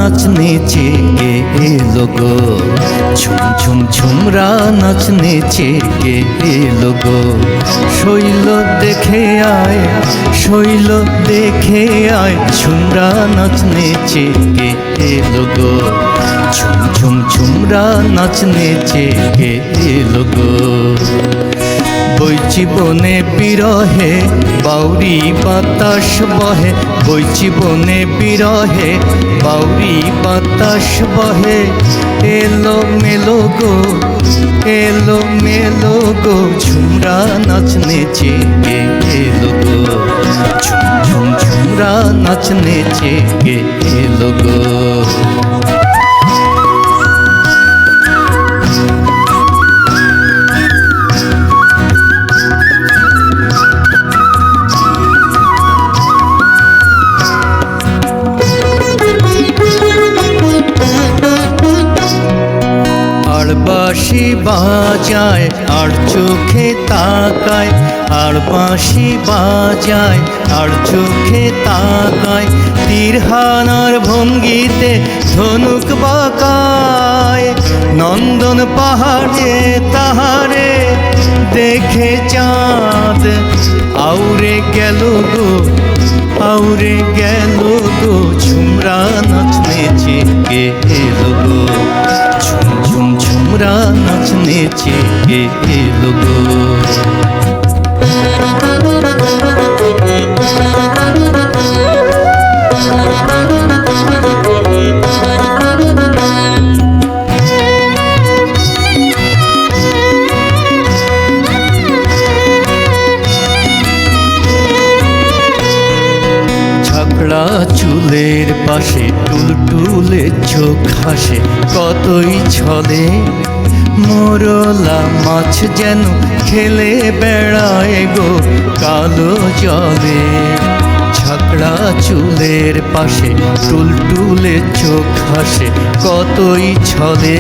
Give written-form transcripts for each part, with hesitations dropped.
नाचने के लोगो, झुम झुम झुमरा नाचने के लोगो। शैल देखे आए, शैल देखे आए, झुमरा नाचने के लोगो, झुम झुम झुमरा नाचने के लोगो। বইচি বনে বিরহে বাউরি বাতাস বহে, বইচি বনে বিরহে বাউরি বাতাস বহে। এলো মেলো গো, এলো মেলো গো, ঝুমরা নাচনে কে এলো গো, ঝুম ঝুম ঝুমরা নাচনে কে এলো গো। বাঁশি বাজায় আর চোখে তাকায়, আর বাঁশি বাজায় আর চোখে তাকায়। তীরহানার ভঙ্গিতে ধনুক বাঁকায়, নন্দন পাহাড়ে তাহারে দেখে চাঁদ আউরে গেল গো, আউরে গেল গো, ঝুমরা নাচনে কে এলো গো, ঝুম ঝুম ঝুমরা নাচনে কে এলো গো। ঝাঁকড়া চুলের পাশে টুলটুলে চোখ হাসে, কতই ছলে মোরলা মাছ যেন খেলে বেড়ায় গো কালো জলে। ঝাঁকড়া চুলের পাশে টুলটুলে চোখ হাসে, কতই ছলে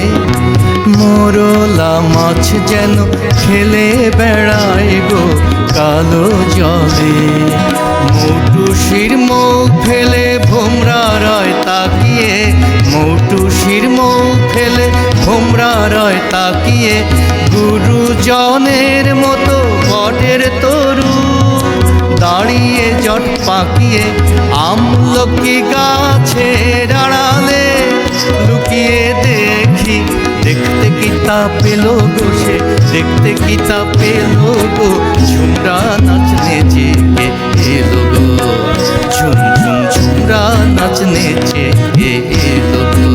মোরলা মাছ যেন খেলে বেড়ায় গো কালো জলে। মৌটুসির মুখ ফেলে ভোমরা রয় তাকিয়ে, মৌটুসির মুখ ফেলে ভোমরা রয় তাকিয়ে। গুরুজনের মতো বটের তরু দাঁড়িয়ে জট পাকিয়ে, আমলকি গাছের আড়ালে লুকিয়ে দেখি। দেখতে কি তা পেল গো সে, দেখতে কি তা পেল গো, ঝুমরা নাচনে কে এলো গো, ঝুম ঝুম ঝুমরা নাচনে কে এলো গো।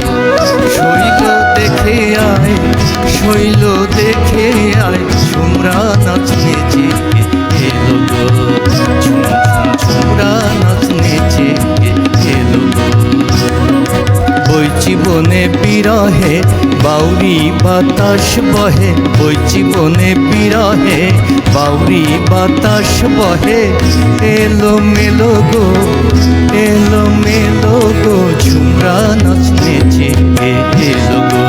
শৈল দেখে আয়, শৈল দেখে আয়, ঝুমরা নাচনে কে এলো গো, ঝুম ঝুম ঝুমরা নাচনে কে এলো গো। বইচি বনে বিরহে বাউরি বাতাস বহে, বইচি বনে বিরহে বাউরি বাতাস বহে। এলো মেলো গো, এলো মেলো গো, ঝুমরা নাচনে কে এলো গো,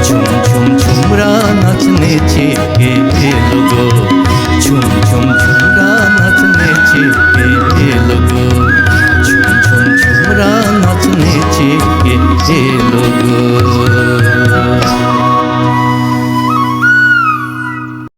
ঝুম ঝুম ঝুমরা নাচনে কে এলো গো, ঝুম ঝুম ঝুমরা নাচনে কে এলো গো, ঝুম ঝুম ঝুমরা নাচনে কে এলো গো।